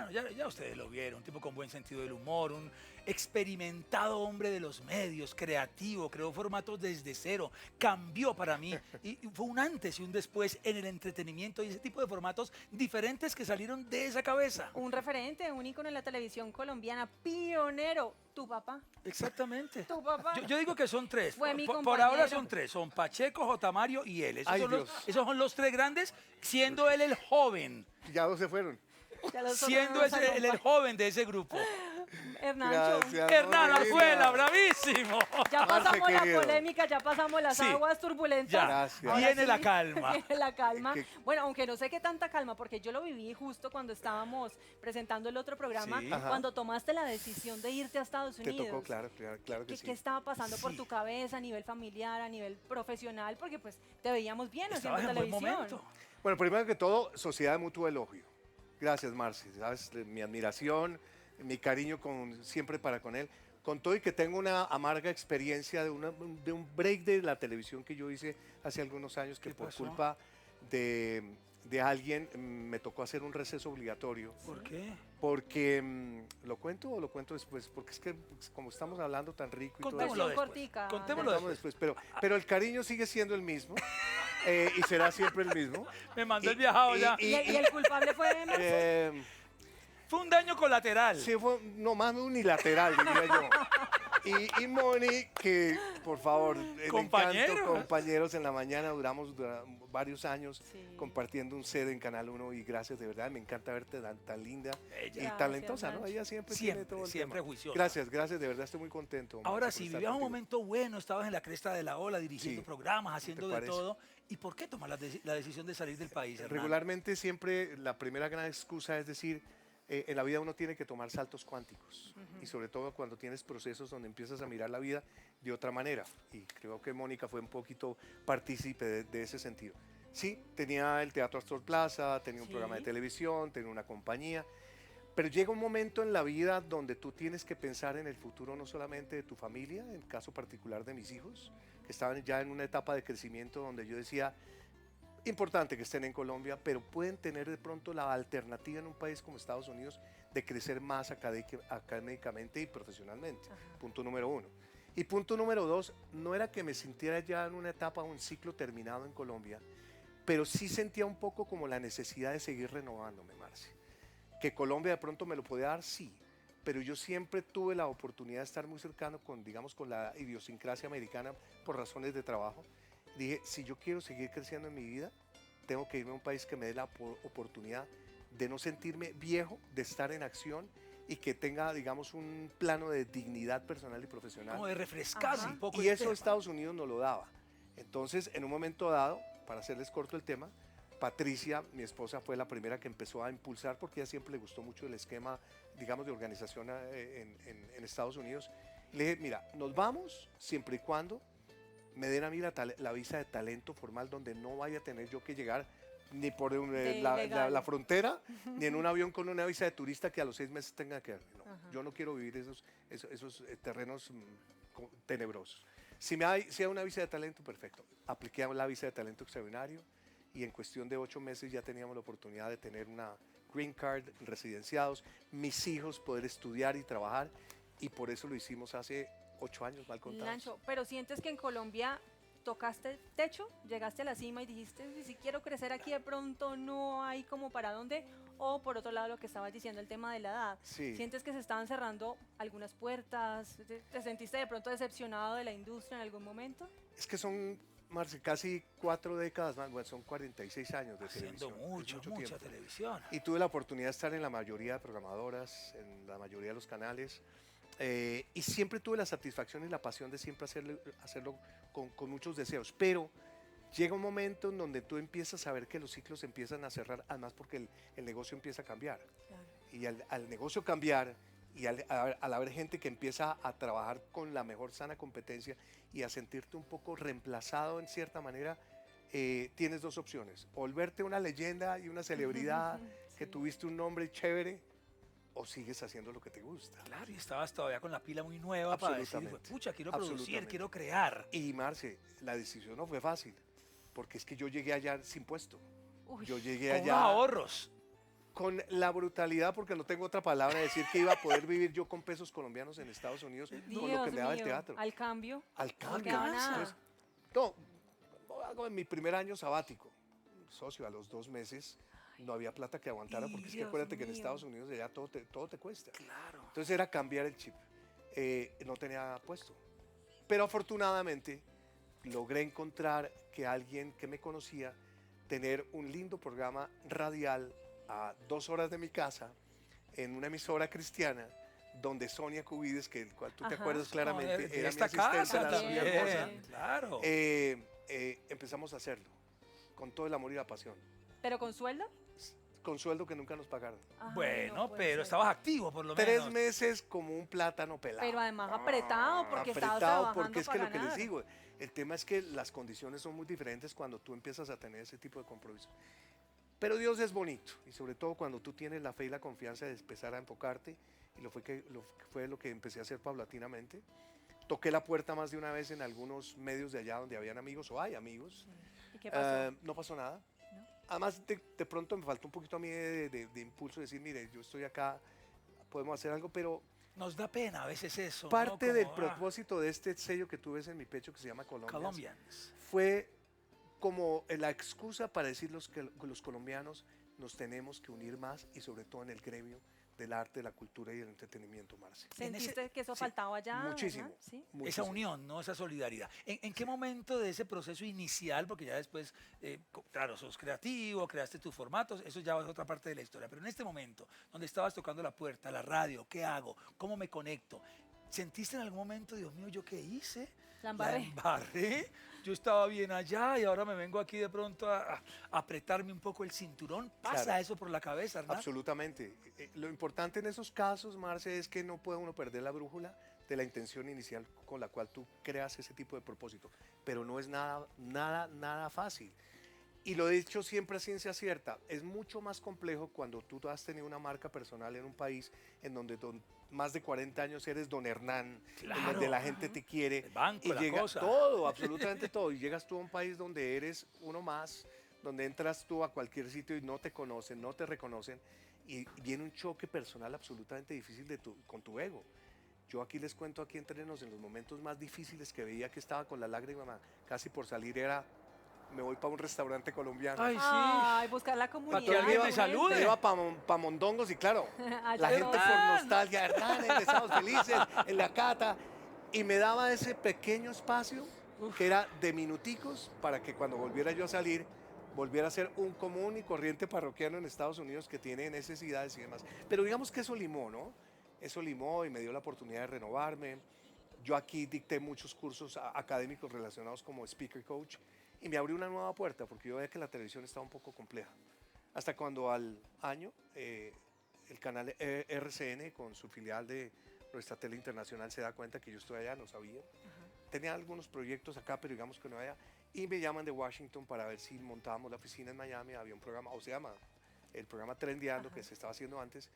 Bueno, ya ustedes lo vieron, un tipo con buen sentido del humor, un experimentado hombre de los medios, creativo, creó formatos desde cero, cambió para mí y fue un antes y un después en el entretenimiento y ese tipo de formatos diferentes que salieron de esa cabeza. Un referente, un ícono en la televisión colombiana, pionero. ¿Tu papá? Exactamente. ¿Tu papá? Yo digo que son tres. Fue mi Por ahora compañero. son tres. Son Pacheco, J. Mario y él. Ay, Dios. Esos son los tres grandes, siendo él el joven. Ya dos se fueron. Ya los Siendo otros ese, el joven de ese grupo. Hernancho, Gracias. Hernán Mónica. Arzuela, bravísimo. ya Marce, pasamos la querido. polémica, ya pasamos las Sí. aguas turbulentas. Ya, Gracias. Ahora viene la calma. Viene la calma. Que- Bueno, aunque no sé qué tanta calma, porque yo lo viví justo cuando estábamos presentando el otro programa, Sí. Ajá. cuando tomaste la decisión de irte a Estados Te Unidos. tocó, claro que ¿Qué, sí. qué estaba pasando por Sí. tu cabeza a nivel familiar, a nivel profesional? Porque pues te veíamos bien haciendo Estabas en buen televisión. momento. Bueno, primero que todo, sociedad de mutuo elogio. Gracias, Marci. Sabes, mi admiración, mi cariño siempre para con él. Con todo y que tengo una amarga experiencia de un break de la televisión que yo hice hace algunos años, que ¿Qué por pasó? culpa de alguien me tocó hacer un receso obligatorio. ¿Por qué? Porque, ¿lo cuento o lo cuento después? Porque es que como estamos hablando tan rico y todo eso, Contémoslo Versión después. cortica. Contémoslo contamos después. después. Pero el cariño sigue siendo el mismo y será siempre el mismo. Me mandó el Y- viajado y- ya. ¿Y el culpable fue Emerson? Eh, Fue un daño colateral. sí, fue no más unilateral, diría yo. Y Moni, que por favor, el Compañero. encanto, compañeros en la mañana, duramos varios años Sí. compartiendo un set en Canal 1 y gracias, de verdad, me encanta verte tan linda Ella. y Gracias, talentosa, ¿no? Nacho. Ella siempre Siempre, tiene todo el siempre tema. juiciosa. Gracias, de verdad estoy muy contento. Marce, Ahora por sí, estar vivías un contigo. momento bueno, estabas en la cresta de la ola, dirigiendo Sí. programas, haciendo de parece? todo. ¿Y por qué tomas la decisión de salir del país, Hernán? Regularmente siempre la primera gran excusa es decir, en la vida uno tiene que tomar saltos cuánticos y sobre todo cuando tienes procesos donde empiezas a mirar la vida de otra manera y creo que Mónica fue un poquito partícipe de ese sentido. Sí, tenía el Teatro Astor Plaza, tenía un Sí. programa de televisión, tenía una compañía, pero llega un momento en la vida donde tú tienes que pensar en el futuro no solamente de tu familia, en el caso particular de mis hijos, que estaban ya en una etapa de crecimiento donde yo decía, importante que estén en Colombia, pero pueden tener de pronto la alternativa en un país como Estados Unidos de crecer más académicamente y profesionalmente. Punto número uno. Y punto número dos, no era que me sintiera ya en una etapa, un ciclo terminado en Colombia, pero sí sentía un poco como la necesidad de seguir renovándome, Marce. Que Colombia de pronto me lo podía dar, sí, pero yo siempre tuve la oportunidad de estar muy cercano con, digamos, con la idiosincrasia americana por razones de trabajo. Dije, si yo quiero seguir creciendo en mi vida, tengo que irme a un país que me dé la oportunidad de no sentirme viejo, de estar en acción y que tenga, digamos, un plano de dignidad personal y profesional. Como de refrescar Ajá. un poco Y el eso tema. Estados Unidos no lo daba. Entonces, en un momento dado, para hacerles corto el tema, Patricia, mi esposa, fue la primera que empezó a impulsar porque a ella siempre le gustó mucho el esquema, digamos, de organización en Estados Unidos. Le dije, mira, nos vamos siempre y cuando me den a mí la visa de talento formal donde no vaya a tener yo que llegar ni por De ilegal. la frontera, ni en un avión con una visa de turista que a los 6 meses tenga que... No, yo no quiero vivir esos terrenos tenebrosos. Si hay una visa de talento, perfecto. Apliqué a la visa de talento extraordinario y en cuestión de 8 meses ya teníamos la oportunidad de tener una green card, residenciados, mis hijos poder estudiar y trabajar y por eso lo hicimos hace 8 años, mal contados. Lancho, pero sientes que en Colombia tocaste techo, llegaste a la cima y dijiste, si quiero crecer aquí de pronto no hay como para dónde, o por otro lado lo que estabas diciendo, el tema de la edad. Sí. ¿Sientes que se estaban cerrando algunas puertas? ¿Te sentiste de pronto decepcionado de la industria en algún momento? Es que son, Marce, casi 4 décadas más, bueno, son 46 años de Haciendo televisión. es mucha tiempo. televisión. Y tuve la oportunidad de estar en la mayoría de programadoras, en la mayoría de los canales. Y siempre tuve la satisfacción y la pasión de siempre hacerlo con muchos deseos. Pero llega un momento en donde tú empiezas a ver que los ciclos empiezan a cerrar, además porque el negocio empieza a cambiar. Y al negocio cambiar y al haber gente que empieza a trabajar con la mejor sana competencia y a sentirte un poco reemplazado en cierta manera, tienes dos opciones. O volverte una leyenda y una celebridad que tuviste un nombre chévere, o sigues haciendo lo que te gusta. Claro, y estabas todavía con la pila muy nueva para decir, Absolutamente. pucha, quiero producir, Absolutamente. quiero crear. Y Marce, la decisión no fue fácil, porque es que yo llegué allá sin puesto. Uy. Yo llegué Con unos allá ahorros. con la brutalidad, porque no tengo otra palabra, de decir que iba a poder vivir yo con pesos colombianos en Estados Unidos con lo que Dios me daba el mío, teatro. al cambio. Al cambio. quedaba nada. Entonces, no, hago en mi primer año sabático, socio, a los 2 meses no había plata que aguantara, porque es que Dios acuérdate que en mío. Estados Unidos ya todo te cuesta. Claro. Entonces era cambiar el chip. No tenía puesto. Pero afortunadamente logré encontrar que alguien que me conocía, tener un lindo programa radial a 2 horas de mi casa, en una emisora cristiana, donde Sonia Cubides, que el cual tú te Ajá. acuerdas claramente, De era mi esta asistente, casa la también. muy hermosa. Claro. Empezamos a hacerlo con todo el amor y la pasión, ¿Pero con sueldo? con sueldo que nunca nos pagaron. Ay, Bueno, no puede pero ser. estabas activo por lo 3 menos. meses como un plátano pelado. Pero además apretado, porque estabas Apretado, trabajando porque es que para lo que les ganar. digo, el tema es que las condiciones son muy diferentes cuando tú empiezas a tener ese tipo de compromiso. Pero Dios es bonito, y sobre todo cuando tú tienes la fe y la confianza de empezar a enfocarte, y fue lo que empecé a hacer paulatinamente. Toqué la puerta más de una vez en algunos medios de allá donde habían amigos, o hay amigos. ¿Y qué pasó? No pasó nada. ¿No? Además, de pronto me faltó un poquito a mí de impulso de decir, mire, yo estoy acá, podemos hacer algo, pero Nos da pena a veces eso. ¿no? parte Como, del ah, propósito de este sello que tú ves en mi pecho, que se llama Colombia, Colombians. fue como la excusa para decir que los colombianos nos tenemos que unir más, y sobre todo en el gremio del arte, la cultura y el entretenimiento, Marce. en ese- ¿Sentiste que eso sí, faltaba ya? muchísimo. ¿verdad? Sí. Esa Muchísimo. unión, ¿no? Esa solidaridad. ¿En qué momento de ese proceso inicial, porque ya después, claro, sos creativo, creaste tus formatos, eso ya es otra parte de la historia, pero en este momento, donde estabas tocando la puerta, la radio, ¿qué hago? ¿Cómo me conecto? ¿Sentiste en algún momento, Dios mío, yo qué hice? La embarré. embarré. Yo estaba bien allá y ahora me vengo aquí de pronto a apretarme un poco el cinturón. ¿Pasa Claro. eso por la cabeza, Hernán? Absolutamente. Lo importante en esos casos, Marce, es que no puede uno perder la brújula de la intención inicial con la cual tú creas ese tipo de propósito. Pero no es nada fácil. Y lo he dicho siempre a ciencia cierta, es mucho más complejo cuando tú has tenido una marca personal en un país en donde más de 40 años eres don Hernán, en Claro. donde la gente te quiere. El banco, y la llega cosa. todo, absolutamente todo. Y llegas tú a un país donde eres uno más, donde entras tú a cualquier sitio y no te conocen, no te reconocen, y viene un choque personal absolutamente difícil con tu ego. Yo aquí les cuento, aquí entre nos, en los momentos más difíciles que veía que estaba con la lágrima casi por salir, era, me voy para un restaurante colombiano. Ay, sí. Ay, buscar la comunidad. que alguien me con salude. Me iba para Mondongos y claro, Allá la gente todos. por nostalgia, Hernán, en Estados Felices, en la cata, y me daba ese pequeño espacio que era de minuticos para que cuando volviera yo a salir, volviera a ser un común y corriente parroquiano en Estados Unidos que tiene necesidades y demás. Pero digamos que eso limó, ¿no? Eso limó y me dio la oportunidad de renovarme. Yo aquí dicté muchos cursos académicos relacionados como speaker coach, y me abrió una nueva puerta porque yo veía que la televisión estaba un poco compleja. Hasta cuando al año el canal RCN con su filial de nuestra tele internacional se da cuenta que yo estoy allá, no sabía. Tenía algunos proyectos acá, pero digamos que no había. Y me llaman de Washington para ver si montábamos la oficina en Miami. Había un programa, o se llama el programa Trendeando, que se estaba haciendo antes,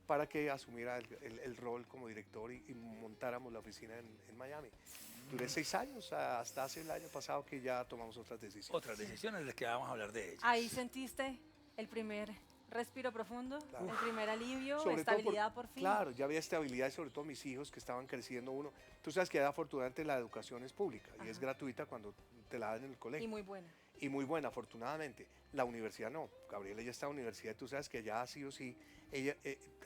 para que asumiera el rol como director y montáramos la oficina en Miami. Duré 6 años, hasta hace el año pasado que ya tomamos otras decisiones. Otras decisiones de las que vamos a hablar de ellas. Ahí sentiste el primer respiro profundo, Claro. el primer alivio, Sobre todo estabilidad por fin. Claro, ya había estabilidad, y sobre todo mis hijos que estaban creciendo uno. Tú sabes que afortunadamente la educación es pública y es Ajá. gratuita cuando te la dan en el colegio. Y muy buena. Y muy buena, afortunadamente. La universidad no. Gabriela ya está en la universidad, tú sabes que ya sí o sí, ella,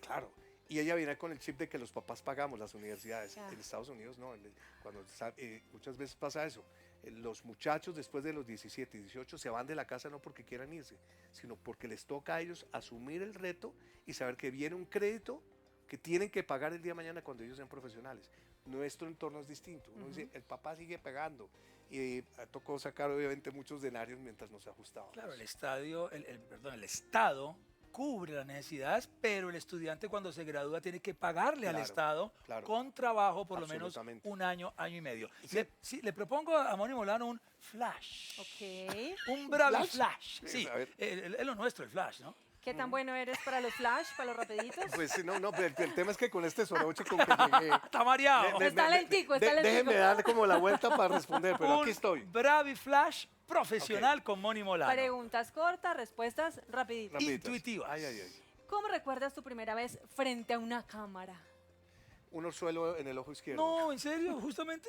claro, y ella viene con el chip de que los papás pagamos las universidades. Ya. En Estados Unidos no, muchas veces pasa eso. Los muchachos después de los 17, 18 se van de la casa no porque quieran irse, sino porque les toca a ellos asumir el reto y saber que viene un crédito que tienen que pagar el día de mañana cuando ellos sean profesionales. Nuestro entorno es distinto. Uno dice, el papá sigue pagando. Y tocó sacar obviamente muchos denarios mientras nos ajustábamos. Claro, el Estado cubre las necesidades, pero el estudiante cuando se gradúa tiene que pagarle al Claro, Estado claro. con trabajo por lo menos Absolutamente. un año, año y medio. Sí. Le propongo a Moni Molano un flash. Ok. Un Bravi ¿Flash? flash. Sí, Sí, a ver. es lo nuestro, el flash, ¿no? ¿Qué tan bueno eres para los flash, para los rapiditos? Pues sí, no, pero el tema es que con este soroche con que llegué... Está mareado. Está lentico, está lentico. Déjenme darle como la vuelta para responder, pero Un aquí estoy. Bravi flash profesional con Moni Molano. Preguntas cortas, respuestas rapiditas. Rapiditas. Intuitivas. Ay, ay, ay. ¿Cómo recuerdas tu primera vez frente a una cámara? Un orzuelo en el ojo izquierdo. No, ¿en serio? Justamente.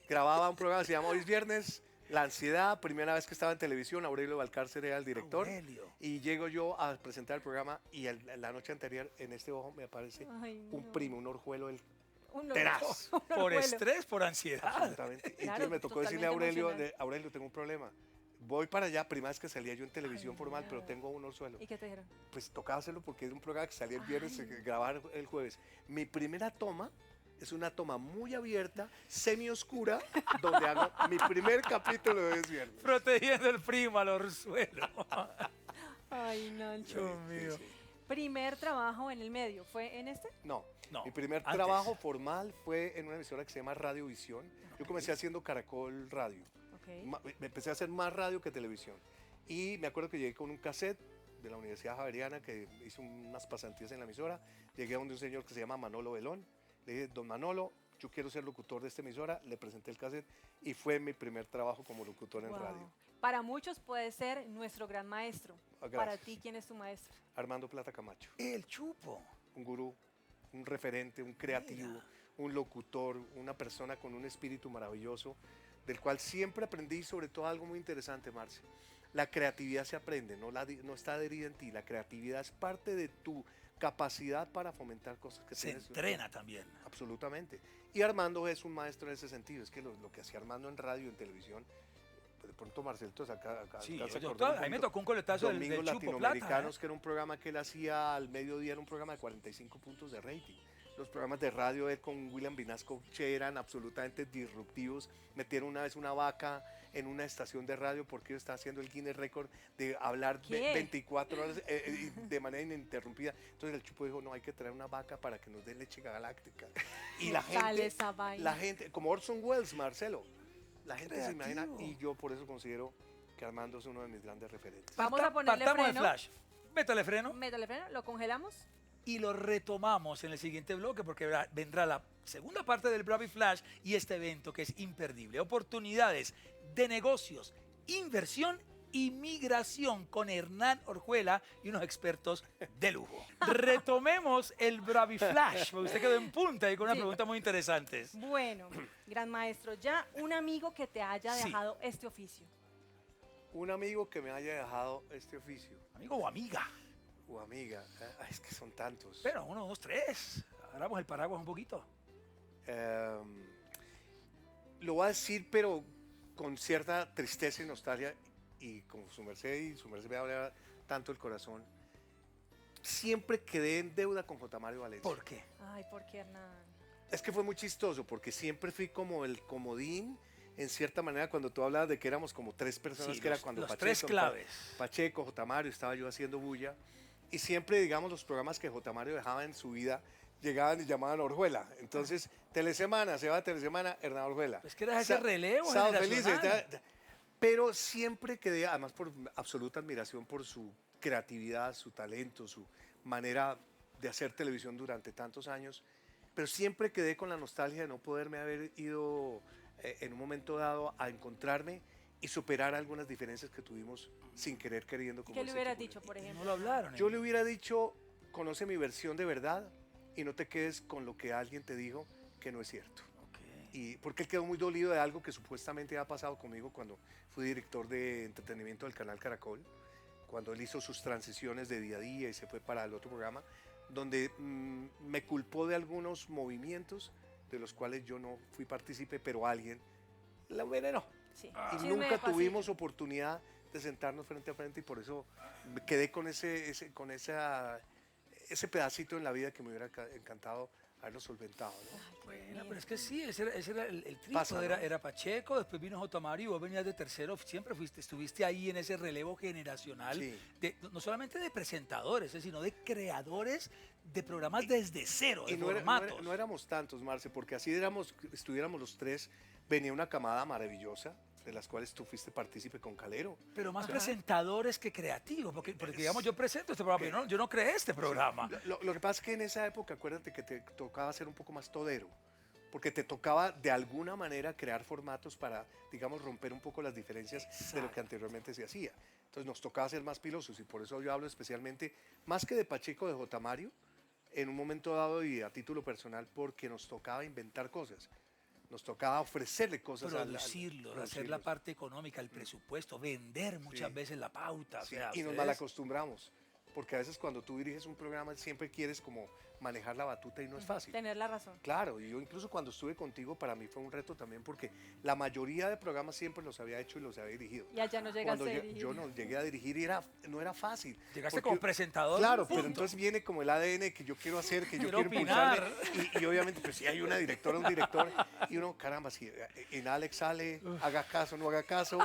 Grababa un programa que se llama Hoy es Viernes, La Ansiedad, primera vez que estaba en televisión, Aurelio Valcárcel era el director. Aurelio. Y llego yo a presentar el programa y la noche anterior en este ojo me aparece Ay, un no. primo, un orjuelo del Un tenaz. un Por orjuelo. estrés, por ansiedad. Absolutamente. Y Claro, entonces me tocó decirle a totalmente Aurelio, emocional. Aurelio, tengo un problema. Voy para allá, primera vez que salía yo en televisión formal, pero tengo un orzuelo. ¿Y qué te dijeron? Pues tocaba hacerlo porque es un programa que salía el viernes, Ay. grabar el jueves. Mi primera toma es una toma muy abierta, semi oscura, donde hago mi primer capítulo de Hoy es Viernes. Protegiendo el primo al orzuelo. Ay, Nacho. Dios mío. Sí. Primer trabajo en el medio, ¿fue en este? No, No, mi primer antes. trabajo formal fue en una emisora que se llama Radiovisión. Yo comencé haciendo Caracol Radio. Ok. Me empecé a hacer más radio que televisión. Y me acuerdo que llegué con un cassette de la Universidad Javeriana, que hice unas pasantías en la emisora. Llegué a donde un señor que se llama Manolo Belón. Le dije, don Manolo, yo quiero ser locutor de esta emisora. Le presenté el cassette y fue mi primer trabajo como locutor en Wow. radio. Para muchos puede ser nuestro gran maestro. Para Gracias. ti, ¿quién es tu maestro? Armando Plata Camacho, El chupo. un gurú, un referente, un creativo, Mira. un locutor, una persona con un espíritu maravilloso, del cual siempre aprendí, y sobre todo algo muy interesante, Marce. La creatividad se aprende, no está adherida en ti. La creatividad es parte de tu capacidad para fomentar cosas que Se tienes. entrena también. Absolutamente. Y Armando es un maestro en ese sentido. Es que lo que hacía Armando en radio, en televisión, pues de pronto Marcelito acá Sí, se yo- acordó un a mí me poquito. tocó un coletazo del Domingos chupo plata. Latinoamericanos, que era un programa que él hacía al mediodía, era un programa de 45 puntos de rating. Los programas de radio de él con William Vinasco Che eran absolutamente disruptivos. Metieron una vez una vaca en una estación de radio porque él estaba haciendo el Guinness Record de hablar ¿Qué? 24 horas de manera ininterrumpida. Entonces el Chupo dijo, no, hay que traer una vaca para que nos dé leche galáctica. Y la ¿Qué tal gente, esa vaina? la gente, como Orson Welles, Marcelo, la gente se imagina, Creativo. y yo por eso considero que Armando es uno de mis grandes referentes. Vamos a ponerle Partamos de freno. flash. Métale freno Métale freno, lo congelamos. y lo retomamos en el siguiente bloque porque vendrá la segunda parte del Bravi Flash y este evento que es imperdible. Oportunidades de negocios, inversión y migración con Hernán Orjuela y unos expertos de lujo. Retomemos el Bravi Flash, porque usted quedó en punta y con unas Sí. preguntas muy interesantes. Bueno, gran maestro, ya un amigo que te haya Sí. dejado este oficio. Un amigo que me haya dejado este oficio, Amigo o amiga. o amiga, es que son tantos. Pero uno, dos, tres. Agarramos el paraguas un poquito. Lo voy a decir, pero con cierta tristeza y nostalgia, y como su merced me habla tanto el corazón, siempre quedé en deuda con J. Mario Valencia. ¿Por qué? Ay, ¿por qué, Hernán? Es que fue muy chistoso, porque siempre fui como el comodín, en cierta manera, cuando tú hablabas de que éramos como tres personas, Sí, que era los- cuando los Pacheco, tres claves. Pacheco, J. Mario, estaba yo haciendo bulla, y siempre, digamos, los programas que J. Mario dejaba en su vida, llegaban y llamaban a Orjuela. Entonces, Telesemana, se va a Telesemana, Hernán Orjuela. Pues que era ese relevo Sábado Felices, generacional. pero siempre quedé, además por absoluta admiración por su creatividad, su talento, su manera de hacer televisión durante tantos años, pero siempre quedé con la nostalgia de no poderme haber ido en un momento dado a encontrarme y superar algunas diferencias que tuvimos sin querer queriendo. Como ¿Qué le ese hubieras tipo de- dicho, por No ejemplo? lo hablaron. Yo le hubiera dicho, conoce mi versión de verdad y no te quedes con lo que alguien te dijo que no es cierto. Ok. Y porque él quedó muy dolido de algo que supuestamente había pasado conmigo cuando fui director de entretenimiento del canal Caracol, cuando él hizo sus transiciones de día a día y se fue para el otro programa, donde me culpó de algunos movimientos de los cuales yo no fui partícipe, pero alguien la envenenó. Sí. Y Chisme de nunca pasillo. tuvimos oportunidad de sentarnos frente a frente y por eso me quedé con ese pedacito en la vida que me hubiera encantado haberlo solventado, ¿no? Ay, qué Bueno, bonito. pero es que sí, ese era el trípode, Pasa, ¿no? era Pacheco, después vino J. Mario y vos venías de tercero, siempre estuviste ahí en ese relevo generacional, Sí. no solamente de presentadores, sino de creadores de programas desde cero, de Y no, formatos. no éramos tantos, Marce, porque así estuviéramos los tres, venía una camada maravillosa, de las cuales tú fuiste partícipe con Calero. Pero más Ajá. presentadores que creativos, porque digamos, yo presento este programa, yo no creé este programa. Lo que pasa es que en esa época, acuérdate que te tocaba ser un poco más todero, porque te tocaba de alguna manera crear formatos para, digamos, romper un poco las diferencias de lo que anteriormente se hacía. Entonces nos tocaba ser más pilosos y por eso yo hablo especialmente, más que de Pacheco, de J. Mario, en un momento dado y a título personal, porque nos tocaba inventar cosas, nos tocaba ofrecerle cosas Producirlos, hacer la producirlos. parte económica, el presupuesto, vender muchas Sí. veces la pauta. O Sí, sea, y nos ustedes- malacostumbramos, porque a veces cuando tú diriges un programa siempre quieres como manejar la batuta y no es fácil. Tener la razón. Claro, y yo incluso cuando estuve contigo para mí fue un reto también porque la mayoría de programas siempre los había hecho y los había dirigido. Y allá no llegaste Cuando a yo, dirigir. yo no llegué a dirigir y no era fácil. Llegaste porque- como presentador. Claro, punto. pero entonces viene como el ADN que yo quiero hacer, que yo Quiero quiero impulsarme. opinar. Y obviamente, pues si hay una directora, un director, y uno, caramba, si en Alex sale, haga caso, no haga caso.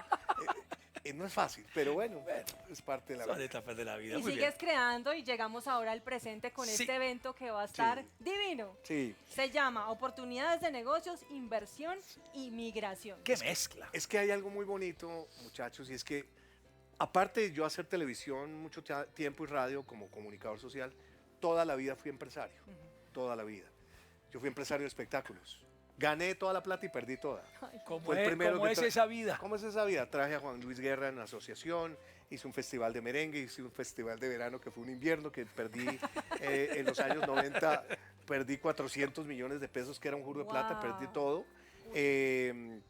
No es fácil, pero bueno, es parte de la Son vida. etapas de la vida. Y Muy sigues bien. creando y llegamos ahora al presente con Sí. este evento que va a estar Sí. divino. Sí, Se llama Oportunidades de Negocios, Inversión y Migración. Qué mezcla. es que hay algo muy bonito, muchachos, y es que aparte de yo hacer televisión mucho tiempo y radio como comunicador social, toda la vida fui empresario, toda la vida. Yo fui empresario de espectáculos. Gané toda la plata y perdí toda. ¿Cómo Fue el es, primero cómo que es tra- esa vida? ¿Cómo es esa vida? Traje a Juan Luis Guerra en la asociación, hice un festival de merengue, hice un festival de verano que fue un invierno que perdí en los años 90, perdí 400 millones de pesos, que era un juro de plata, Wow. perdí todo.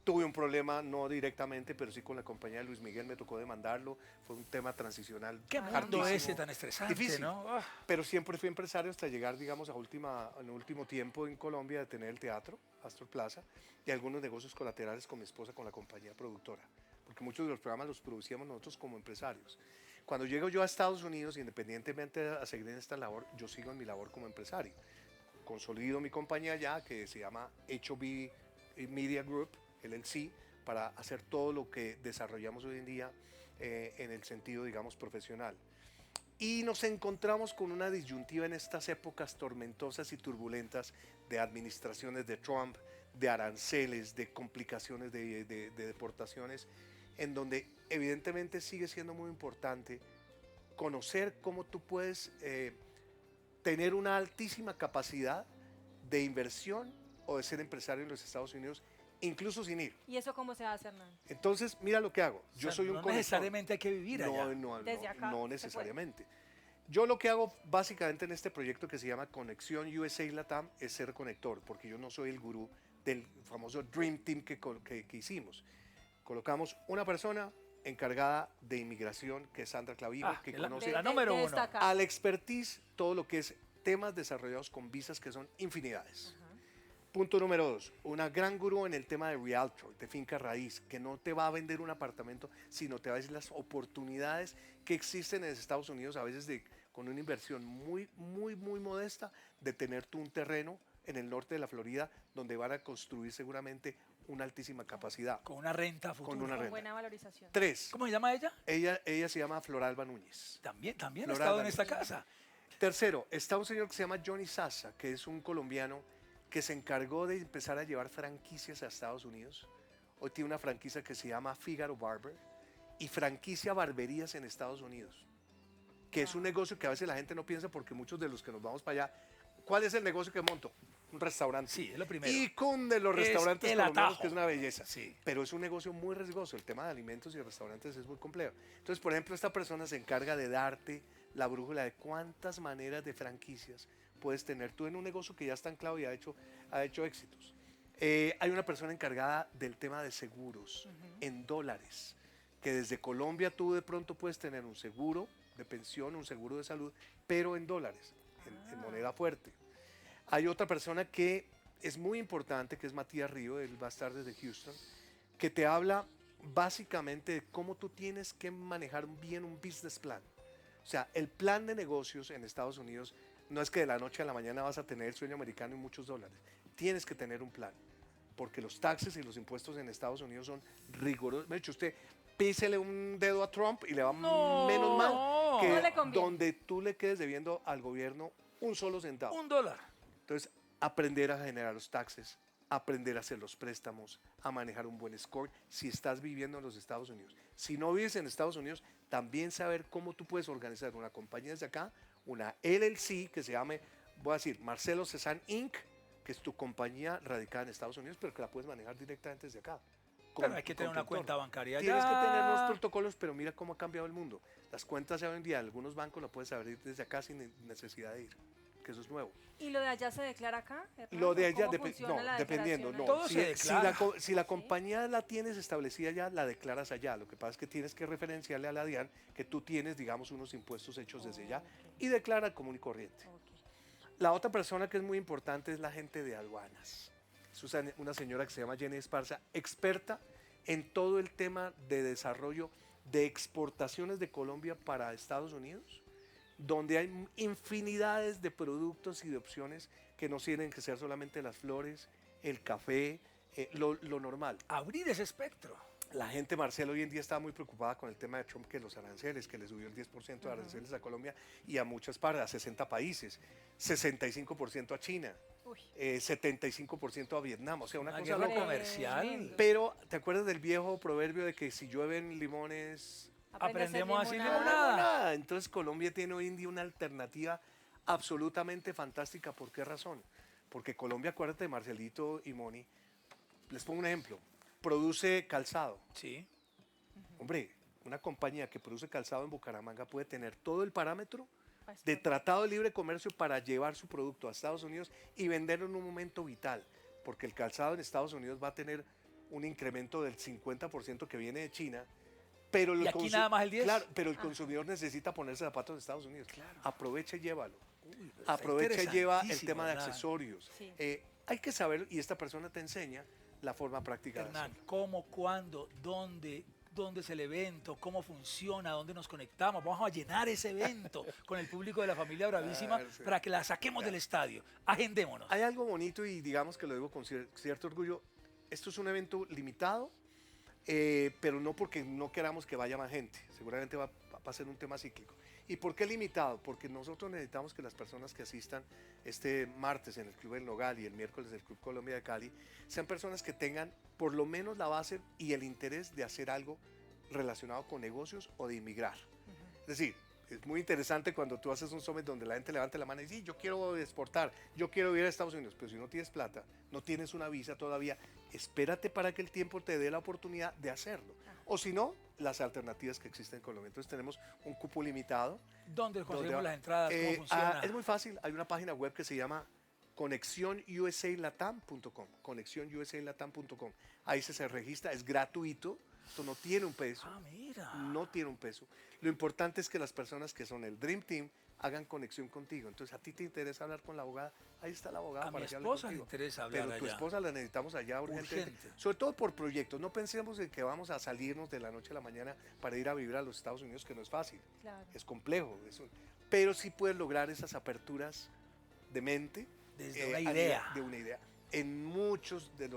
Tuve un problema, no directamente, pero sí con la compañía de Luis Miguel, me tocó demandarlo, fue un tema transicional. Qué mundo hartísimo, ese tan estresante, difícil. ¿no? Ah, Pero siempre fui empresario hasta llegar, digamos, en último tiempo en Colombia, de tener el teatro, Astor Plaza, y algunos negocios colaterales con mi esposa, con la compañía productora, porque muchos de los programas los producíamos nosotros como empresarios. Cuando llego yo a Estados Unidos, independientemente de seguir en esta labor, yo sigo en mi labor como empresario. Consolido mi compañía ya, que se llama HOB Media Group, LLC, para hacer todo lo que desarrollamos hoy en día en el sentido, digamos, profesional. Y nos encontramos con una disyuntiva en estas épocas tormentosas y turbulentas de administraciones de Trump, de aranceles, de complicaciones de deportaciones, en donde evidentemente sigue siendo muy importante conocer cómo tú puedes tener una altísima capacidad de inversión o de ser empresario en los Estados Unidos, incluso sin ir. ¿Y eso cómo se hace, Hernán? Entonces, mira lo que hago. o Yo sea, soy un no conector. necesariamente hay que vivir allá. Desde acá, no se necesariamente. Yo lo que hago básicamente en este proyecto que se llama Conexión USA Latam es ser conector, porque yo no soy el gurú del famoso Dream Team que hicimos. Colocamos una persona encargada de inmigración, que es Sandra Clavijo, Ah, que la- conoce la número uno. destacar. al expertise todo lo que es temas desarrollados con visas, que son infinidades. Punto número 2, una gran gurú en el tema de realtor, de finca raíz, que no te va a vender un apartamento, sino te va a decir las oportunidades que existen en Estados Unidos, a veces con una inversión muy modesta, de tener tú un terreno en el norte de la Florida, donde van a construir seguramente una altísima capacidad. Con una renta futura. Con una Con renta. buena valorización. 3, ¿Cómo se llama ella? ella se llama Floralba Núñez. También ha Floral estado en Valley. esta casa. Tercero, está un señor que se llama Johnny Sasa, que es un colombiano que se encargó de empezar a llevar franquicias a Estados Unidos. Hoy tiene una franquicia que se llama Figaro Barber y franquicia barberías en Estados Unidos, que es un negocio que a veces la gente no piensa, porque muchos de los que nos vamos para allá, ¿cuál es el negocio que monto? Un restaurante. Sí, es lo primero. Y con de los Es restaurantes el colombianos, atajo. que es una belleza. Sí. Pero es un negocio muy riesgoso. El tema de alimentos y restaurantes es muy complejo. Entonces, por ejemplo, esta persona se encarga de darte la brújula de cuántas maneras de franquicias puedes tener tú en un negocio que ya está anclado y ha hecho éxitos. Hay una persona encargada del tema de seguros en dólares, que desde Colombia tú de pronto puedes tener un seguro de pensión, un seguro de salud, pero en dólares, en moneda fuerte. Hay otra persona que es muy importante, que es Matías Río, él va a estar desde Houston, que te habla básicamente de cómo tú tienes que manejar bien un business plan. O sea, el plan de negocios en Estados Unidos no es que de la noche a la mañana vas a tener el sueño americano y muchos dólares. Tienes que tener un plan, porque los taxes y los impuestos en Estados Unidos son rigurosos. De hecho, usted písele un dedo a Trump y le va No, menos mal que no le conviene. donde tú le quedes debiendo al gobierno un solo centavo. $1. Entonces, aprender a generar los taxes, aprender a hacer los préstamos, a manejar un buen score si estás viviendo en los Estados Unidos. Si no vives en Estados Unidos, también saber cómo tú puedes organizar una compañía desde acá, una LLC que se llame, voy a decir, Marcelo Cezanne Inc., que es tu compañía radicada en Estados Unidos, pero que la puedes manejar directamente desde acá, Pero hay que tener con una tu cuenta entorno. bancaria Tienes que tener los ya. protocolos, pero mira cómo ha cambiado el mundo. Las cuentas ya hoy en día, algunos bancos lo puedes abrir desde acá sin necesidad de ir, que eso es nuevo. ¿Y lo de allá se declara acá, Hernán? Lo de ¿O allá, cómo funciona no, la dependiendo, declaración no. Todo ahí? se Si la, declara. si la Sí. compañía la tienes establecida ya, la declaras allá. Lo que pasa es que tienes que referenciarle a la DIAN que tú tienes, digamos, unos impuestos hechos desde allá y declara común y corriente. Ok. La otra persona que es muy importante es la gente de aduanas. Es una señora que se llama Jenny Esparza, experta en todo el tema de desarrollo de exportaciones de Colombia para Estados Unidos, donde hay infinidades de productos y de opciones que no tienen que ser solamente las flores, el café, lo normal. Abrir ese espectro. La gente, Marcelo, hoy en día está muy preocupada con el tema de Trump, que los aranceles, que le subió el 10% de aranceles a Colombia y a muchas partes, a 60 países, 65% a China, Uy. 75% a Vietnam, o sea, una Una cosa guerra loca. comercial. Tremendo. Pero, ¿te acuerdas del viejo proverbio de que si llueven limones, Aprendemos a hacer limonada. limonada. nada? Entonces Colombia tiene hoy en día una alternativa absolutamente fantástica. ¿Por qué razón? Porque Colombia, acuérdate, Marcelito y Moni, les pongo un ejemplo, produce calzado. Sí. Hombre, una compañía que produce calzado en Bucaramanga puede tener todo el parámetro Pa' de exportar. tratado de libre comercio para llevar su producto a Estados Unidos y venderlo en un momento vital, porque el calzado en Estados Unidos va a tener un incremento del 50% que viene de China, pero ¿Y aquí nada más el 10? Claro, pero el consumidor necesita ponerse zapatos de Estados Unidos. Claro. Aprovecha y llévalo. Uy, pero está Aprovecha y lleva el interesantísimo, tema de Hernán. accesorios. Sí. Hay que saber, y esta persona te enseña la forma práctica de Hernán, hacerlo. ¿cómo, cuándo, dónde es el evento? ¿Cómo funciona? ¿Dónde nos conectamos? Vamos a llenar ese evento con el público de la familia Bravísima Claro, sí. para que la saquemos del estadio. Agendémonos. Hay algo bonito y digamos que lo digo con cierto orgullo. Esto es un evento limitado, pero no porque no queramos que vaya más gente. Seguramente va a ser un tema cíclico. ¿Y por qué limitado? Porque nosotros necesitamos que las personas que asistan este martes en el Club El Nogal y el miércoles del Club Colombia de Cali sean personas que tengan por lo menos la base y el interés de hacer algo relacionado con negocios o de inmigrar. Es decir, es muy interesante cuando tú haces un summit donde la gente levanta la mano y dice, sí, yo quiero exportar, yo quiero ir a Estados Unidos, pero si no tienes plata, no tienes una visa todavía, espérate para que el tiempo te dé la oportunidad de hacerlo. O si no, las alternativas que existen en Colombia. Entonces tenemos un cupo limitado. ¿Dónde conseguimos donde- las entradas? ¿Cómo funciona? Es muy fácil, hay una página web que se llama conexionuslatam.com, conexionuslatam.com. Ahí se registra, es gratuito, esto no tiene un peso. Ah, mira. No tiene un peso. Lo importante es que las personas que son el Dream Team hagan conexión contigo. Entonces, a ti te interesa hablar con la abogada, ahí está la abogada A para mi que hable esposa le contigo. interesa hablar Pero tu allá. esposa la necesitamos allá urgentemente. Urgente. Sobre todo por proyectos. No pensemos en que vamos a salirnos de la noche a la mañana para ir a vivir a los Estados Unidos, que no es fácil. Claro. Es complejo. Pero sí puedes lograr esas aperturas de mente. Desde una a nivel idea. de una idea. En muchos de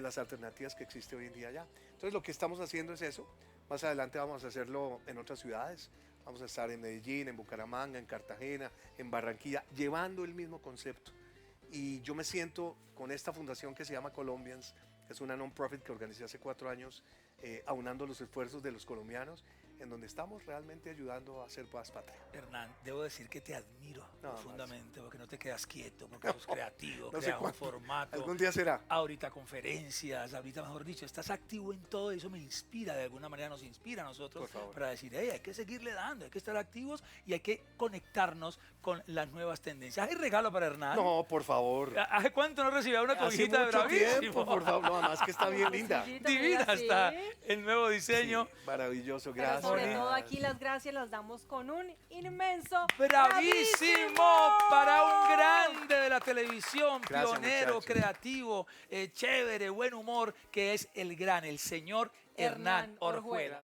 las alternativas que existe hoy en día allá. Entonces lo que estamos haciendo es eso. Más adelante vamos a hacerlo en otras ciudades. Vamos a estar en Medellín, en Bucaramanga, en Cartagena, en Barranquilla, llevando el mismo concepto. Y yo me siento con esta fundación que se llama Colombians, que es una non-profit que organizé hace 4 años, aunando los esfuerzos de los colombianos, en donde estamos realmente ayudando a hacer paz patria. Hernán, debo decir que te admiro No, profundamente porque no te quedas quieto, porque sos creativo, No sé creas un cuándo. formato. Algún día será. Ahorita conferencias, ahorita mejor dicho, estás activo en todo eso, me inspira, de alguna manera nos inspira a nosotros Por favor. para decir, hey, hay que seguirle dando, hay que estar activos y hay que conectarnos con las nuevas tendencias. ¿Hay regalo para Hernán? No, por favor. ¿Hace cuánto no recibía una Hace cobijita de mucho Bravísimo? tiempo, por favor. No, además que está bien linda. Cosillita, Divina mira, está sí. el nuevo diseño. Sí, maravilloso, Pero gracias. sobre todo aquí las gracias las damos con un inmenso Bravísimo para un grande de la televisión, Gracias, pionero, muchachos. creativo, chévere, buen humor, que es el señor Hernán Hernán Orjuela. Orjuela.